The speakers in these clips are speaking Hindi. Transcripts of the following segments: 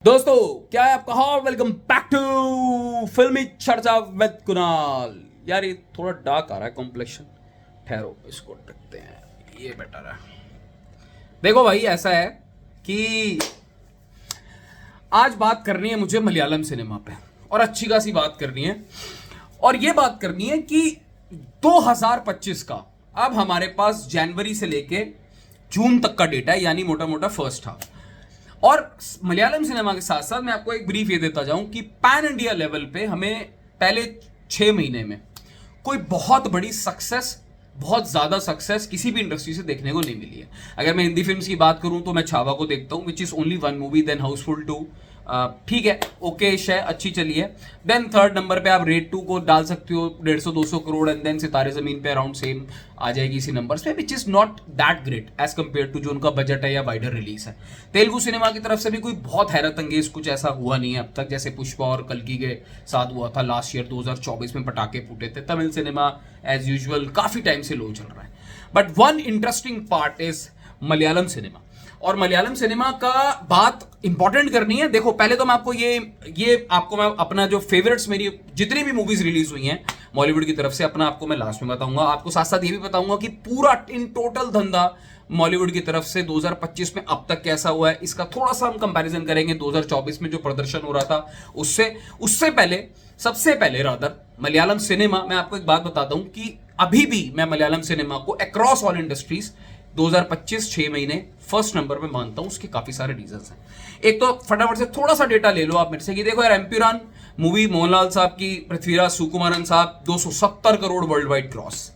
दोस्तों क्या है आपका हाल। वेलकम बैक टू फिल्मी चर्चा विद कुणाल। यार ये थोड़ा डार्क आ रहा है कॉम्प्लेक्शन, ठहरो इसको रखते हैं, ये बेटर है। देखो भाई ऐसा है कि आज बात करनी है मुझे मलयालम सिनेमा पे, और अच्छी खासी बात करनी है। और ये बात करनी है कि 2025 का अब हमारे पास जनवरी से लेके जून तक का डेटा है, यानी मोटा मोटा फर्स्ट हाफ। और मलयालम सिनेमा के साथ साथ मैं आपको एक ब्रीफ ये देता जाऊं कि पैन इंडिया लेवल पे हमें पहले 6 महीने में कोई बहुत बड़ी सक्सेस, बहुत ज्यादा सक्सेस किसी भी इंडस्ट्री से देखने को नहीं मिली है। अगर मैं हिंदी फिल्म्स की बात करूं तो मैं छावा को देखता हूं, which is only one movie, then Housefull 2, ठीक है, ओकेश है, अच्छी चली है। देन थर्ड नंबर पे आप रेड 2 को डाल सकते हो, 150-200 करोड़, एंड देन सितारे जमीन पे अराउंड सेम आ जाएगी इसी नंबर्स पे, which is not that great as compare to जो उनका बजट है या वाइडर रिलीज है। तेलुगु सिनेमा की तरफ से भी कोई बहुत हैरत अंगेज कुछ ऐसा हुआ नहीं है अब तक, जैसे पुष्पा और कल्कि के साथ हुआ था लास्ट ईयर 2024 में, पटाखे फूटे थे। तमिल सिनेमा एज यूजुअल काफी टाइम से लो चल रहा है। But one interesting part is Malayalam cinema, और मलयालम सिनेमा का बात इंपॉर्टेंट करनी है। देखो पहले तो मैं आपको ये आपको मैं अपना जो फेवरेट्स, मेरी जितनी भी मूवीज रिलीज हुई हैं बॉलीवुड की तरफ से, अपना आपको मैं लास्ट में बताऊंगा। आपको साथ साथ ये भी बताऊंगा कि पूरा इन टोटल धंधा बॉलीवुड की तरफ से 2025 में अब तक कैसा हुआ है, इसका थोड़ा सा हम कंपैरिजन करेंगे 2024 में जो प्रदर्शन हो रहा था उससे पहले। सबसे पहले रादर मलयालम सिनेमा, मैं आपको एक बात बताता हूं कि अभी भी मैं मलयालम सिनेमा को अक्रॉस ऑल इंडस्ट्रीज 2025 6 महीने फर्स्ट नंबर पे मानता हूं। उसके काफी सारे रीजंस हैं। एक तो फटाफट से थोड़ा सा डेटा ले लो आप मेरे से कि देखो यार, एम्पुरान मूवी मोहनलाल साहब की, पृथ्वीराज सुकुमारन साहब, 270 crore world wide cross.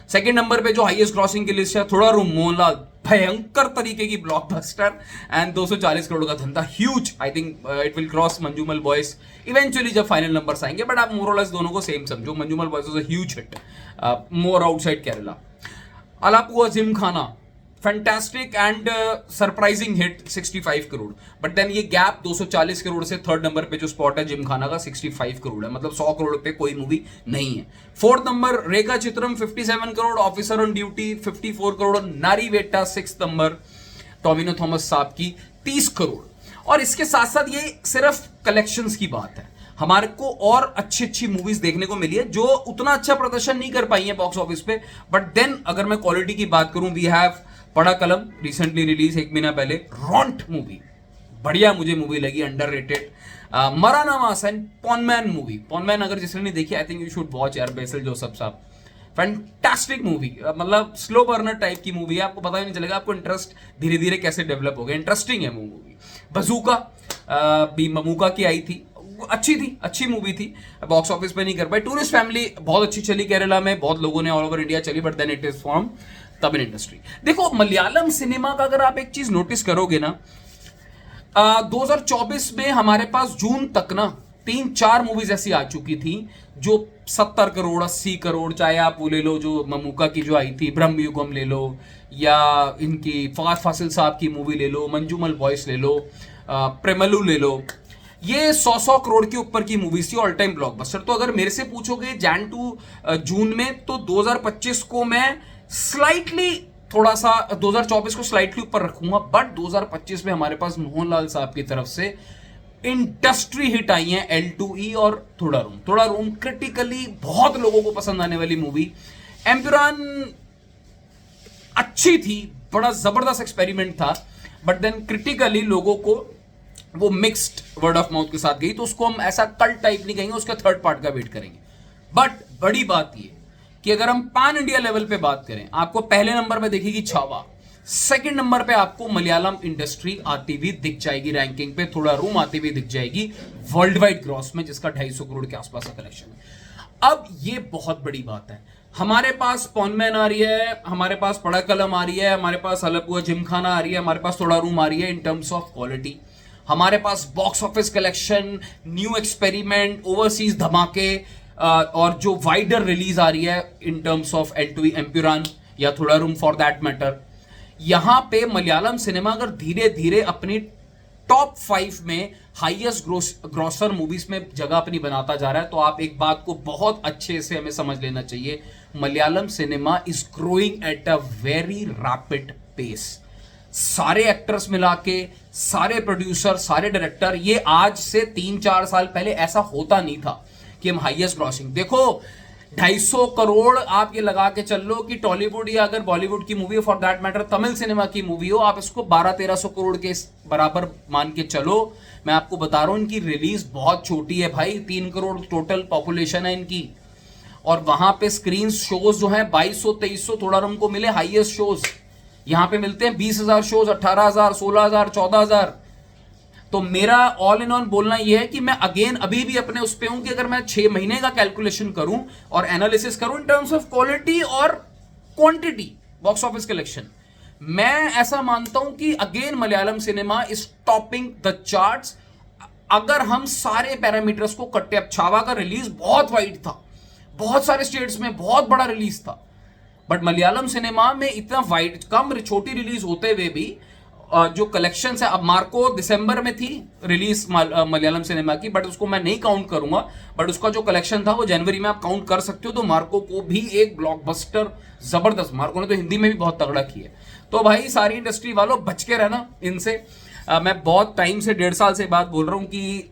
Second number पे जो हाईएस्ट क्रॉसिंग की लिस्ट है, थोड़ा रूम, मोहनलाल, भयंकर तरीके की ब्लॉकबस्टर, एंड 240 करोड़ का धंधा, huge. I think it will cross Manjummel boys eventually जब फाइनल नंबर्स आएंगे, बट आप मोर और लेस दोनों को सेम समझो। Manjummel boys was a huge hit, more outside Kerala. Alappuzha Gymkhana, fantastic and surprising hit, 65 crore. But then ये गैप 240 करोड़ से थर्ड नंबर पे जो स्पॉट है जिमखाना का, 65 करोड़ है, मतलब 100 करोड़ पे कोई मूवी नहीं है। Fourth number Rekha Chithram, 57 crore, officer on duty 54 crore, Narivetta six number Tovino Thomas साहब की 30 करोड़। और इसके साथ साथ ये सिर्फ कलेक्शंस की बात है, हमारे को और अच्छी अच्छी मूवीज देखने को मिली है जो उतना अच्छा प्रदर्शन नहीं कर पाई है बॉक्स ऑफिस पे। बट देन अगर मैं क्वालिटी की बात करूं, वी हैव पड़ा कलम, रिसेंटली रिलीज, एक महीना पहले, रॉन्ट मूवी, बढ़िया मुझे मूवी लगी, अंडररेटेड। मरानामासन, पॉनमैन मूवी, पॉनमैन अगर जिसने नहीं देखी, I think you should watch यार, बेसल जोसेफ साहब, फैंटास्टिक मूवी, मतलब स्लो बर्नर टाइप की मूवी है, आपको पता ही नहीं चलेगा आपको इंटरेस्ट धीरे धीरे कैसे डेवलप हो गया, इंटरेस्टिंग है वो मूवी। बजूका भी ममूका की आई थी, अच्छी थी, अच्छी मूवी थी, बॉक्स ऑफिस पे नहीं कर पाई। टूरिस्ट फैमिली बहुत अच्छी चली केरला में, बहुत लोगों ने ऑल ओवर इंडिया चली, but then it is from Tamil industry. देखो मलयालम सिनेमा का अगर आप एक चीज नोटिस करोगे ना, 2024 में हमारे पास जून तक ना 3-4 मूवीज ऐसी आ चुकी थी जो 70 करोड़ 80 करोड़, चाहे आप वो ले लो जो ममूका की जो आई थी ब्रह्मयुगम ले लो, या इनकी फहद फासिल साहब की मूवी ले लो, मंजूमल बॉयस ले लो, प्रेमलू ले लो, ये 100 करोड़ के ऊपर की मूवीज थी, ऑल टाइम ब्लॉकबस्टर। तो अगर मेरे से पूछोगे जैन टू जून में, तो 2025 को मैं स्लाइटली थोड़ा सा 2024 को स्लाइटली ऊपर रखूंगा। बट 2025 में हमारे पास मोहनलाल साहब की तरफ से इंडस्ट्री हिट आई है, L2E और थोड़ा रूम क्रिटिकली बहुत लोगों को पसंद आने वाली मूवी। एम्पुरान अच्छी थी, बड़ा जबरदस्त एक्सपेरिमेंट था, बट देन क्रिटिकली लोगों को वो मिक्स्ड वर्ड ऑफ माउथ के साथ गई, तो उसको हम ऐसा कल्ट टाइप नहीं कहेंगे, उसका थर्ड पार्ट का वेट करेंगे। बट बड़ी बात ये कि अगर हम पैन इंडिया लेवल पे बात करें, आपको पहले नंबर पे दिखेगी छावा, सेकंड नंबर पे आपको मलयालम इंडस्ट्री आती हुई दिख जाएगी रैंकिंग पे, थोड़ा रूम आती हुई दिख जाएगी वर्ल्ड वाइड ग्रॉस में, जिसका 250 करोड़ के आसपास का कलेक्शन है। अब ये बहुत बड़ी बात है, हमारे पास पॉनमैन आ रही है, हमारे पास पड़ा कलम आ रही है, हमारे पास अलापुआ जिमखाना आ रही है, हमारे पास थोड़ा रूम आ रही है। इन टर्म्स ऑफ क्वालिटी हमारे पास box office collection, new experiment, overseas धमाके, और जो वाइडर रिलीज आ रही है इन टर्म्स ऑफ L2E, एम्पुरान या थोड़ा रूम फॉर दैट मैटर, यहां पे मलयालम सिनेमा अगर धीरे धीरे अपनी टॉप 5 में हाईएस्ट ग्रॉसर मूवीज में जगह अपनी बनाता जा रहा है, तो आप एक बात को बहुत अच्छे से हमें समझ लेना चाहिए, Malayalam cinema is growing at a very rapid pace. सारे एक्टर्स मिला के, सारे प्रोड्यूसर, सारे डायरेक्टर, ये आज से 3-4 साल पहले ऐसा होता नहीं था कि हम हाईएस्ट ग्रॉसिंग, देखो 250 करोड़ आप ये लगा के चल लो कि टॉलीवुड या अगर बॉलीवुड की मूवी हो, for that matter Tamil cinema की मूवी हो, आप इसको 1200-1300 करोड़ के बराबर मान के चलो। मैं आपको बता रहा हूं इनकी रिलीज बहुत छोटी है भाई, 3 करोड़ टोटल पॉपुलेशन है इनकी, और वहां पे स्क्रीन शोज जो है 2200-2300 थोड़ा हमको मिले हाईएस्ट शोज, यहां पे मिलते हैं 20,000 शोज, 18,000, 16,000, 14,000। तो मेरा ऑल इन ऑल बोलना यह है कि मैं अगेन अभी भी अपने उस पे हूं कि अगर मैं 6 महीने का कैलकुलेशन करूं और एनालिसिस करूं इन टर्म्स ऑफ क्वालिटी और क्वांटिटी बॉक्स ऑफिस कलेक्शन, मैं ऐसा मानता हूं कि again Malayalam cinema is topping the charts. अगर हम सारे पैरामीटर्स को कट्टे, अब छावा का रिलीज बहुत वाइड था, बहुत सारे स्टेट्स में बहुत बड़ा रिलीज था, बट मलयालम सिनेमा में इतना वाइड कम छोटी रिलीज होते हुए भी जो कलेक्शंस है, अब मार्को दिसंबर में थी रिलीज मलयालम सिनेमा की, बट उसको मैं नहीं काउंट करूंगा, बट उसका जो कलेक्शन था वो जनवरी में आप काउंट कर सकते हो। तो मार्को को भी एक ब्लॉकबस्टर जबरदस्त, मार्को ने तो हिंदी में भी बहुत तगड़ा किया। तो भाई सारी इंडस्ट्री वालों बच के रहना इनसे। मैं बहुत टाइम से 1.5 साल से बात बोल रहा हूं कि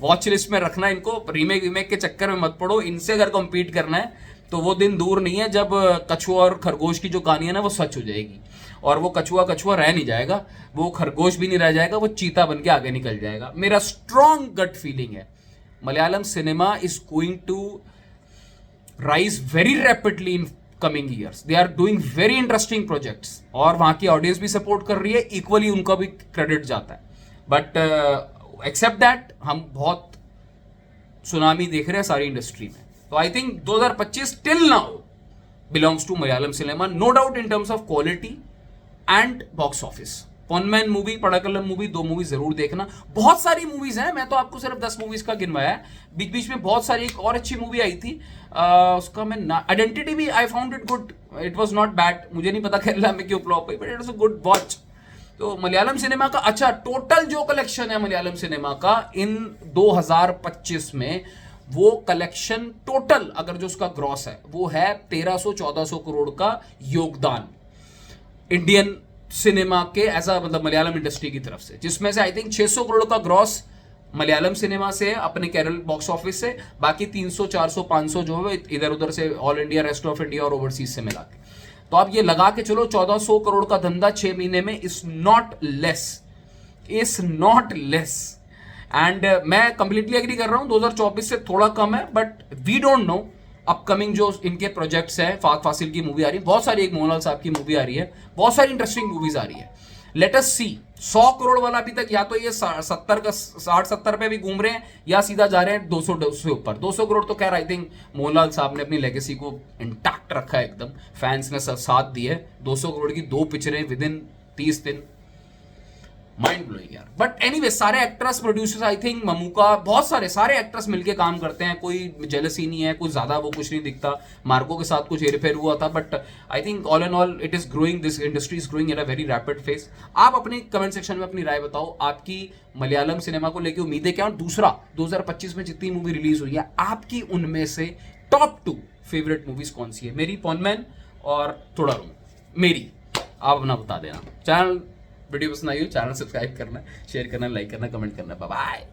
वॉच लिस्ट में रखना इनको, रीमेक वीमेक के चक्कर में मत पड़ो, इनसे अगर कंपीट करना है तो वो दिन दूर नहीं है जब कछुआ और खरगोश की जो कहानी है ना वो सच हो जाएगी, और वो कछुआ रह नहीं जाएगा, वो खरगोश भी नहीं रह जाएगा, वो चीता बन के आगे निकल जाएगा। मेरा स्ट्रॉन्ग गट फीलिंग है Malayalam cinema is going to rise very rapidly in coming years. They are doing very interesting projects, और वहां की ऑडियंस भी सपोर्ट कर रही है, इक्वली उनका भी क्रेडिट जाता है। बट एक्सेप्ट दैट हम बहुत सुनामी देख रहे हैं सारी इंडस्ट्री में। तो I think 2025 till now belongs to Malayalam cinema, no doubt in terms of quality and box office. Ponmaan movie, Padakkalam movie, 2 movie जरूर देखना। बहुत सारी मूवीज हैं, मैं तो आपको सिर्फ 10 मूवीज का गिनवाया है, बीच बीच में बहुत सारी। एक और अच्छी मूवी आई थी, उसका मैं आइडेंटिटी भी I found it good, it was not bad, मुझे नहीं पता केरला में क्यों फ्लॉप हुई, but it was a good watch. तो मलयालम सिनेमा का अच्छा टोटल जो कलेक्शन है मलयालम सिनेमा का इन 2025 में, वो कलेक्शन टोटल अगर जो उसका ग्रॉस है वो है 1300-1400 करोड़ का योगदान इंडियन सिनेमा के ऐसा, मतलब मलयालम इंडस्ट्री की तरफ से, जिसमें से आई थिंक 600 करोड़ का ग्रॉस मलयालम सिनेमा से अपने केरल बॉक्स ऑफिस से, बाकी 300, 400, 500 जो है इधर उधर से all India, rest of India और ओवरसीज से मिला के। तो आप ये लगा के चलो 1400 करोड़ का धंधा 6 महीने में इज नॉट लेस। एंड मैं कंप्लीटली एग्री कर रहा हूं 2024 से थोड़ा कम है, but we don't know upcoming जो इनके प्रोजेक्ट्स हैं। फात फासिल की मूवी आ रही है, बहुत सारी, एक मोहनलाल साहब की मूवी आ रही है, बहुत सारी इंटरेस्टिंग मूवीज आ रही है। लेट अस सी 100 करोड़ वाला अभी तक या तो ये 60-70 पे भी घूम रहे हैं, या सीधा जा रहे हैं 200 से ऊपर। 200 करोड़ तो खैर आई थिंक मोहनलाल साहब ने अपनी लेगेसी को इंटैक्ट रखा है एकदम, फैंस ने साथ दिए। 200 करोड़ की 2 पिक्चरें विद इन 30 दिन, माइंड ब्लोइंग यार। बट एनीवे सारे एक्टर्स, प्रोड्यूसर्स, आई थिंक ममूका, बहुत सारे एक्टर्स मिलके काम करते हैं, कोई जेलसी नहीं है, कुछ ज्यादा वो कुछ नहीं दिखता। मार्को के साथ कुछ हेरफेर हुआ था, but I think all and all it is growing, this industry is growing at a very rapid face. आप अपनी कमेंट सेक्शन में अपनी राय बताओ, आपकी मलयालम सिनेमा को लेकर उम्मीदें क्या, और दूसरा 2025 में जितनी मूवी रिलीज हुई है आपकी उनमें से टॉप 2 फेवरेट मूवीज कौन सी है। मेरी पोन्मैन और थोड़ा मेरी, आप अपना बता देना। चैनल वीडियो पसंद आई हो, चैनल सब्सक्राइब करना, शेयर करना, लाइक करना, कमेंट करना। Bye bye.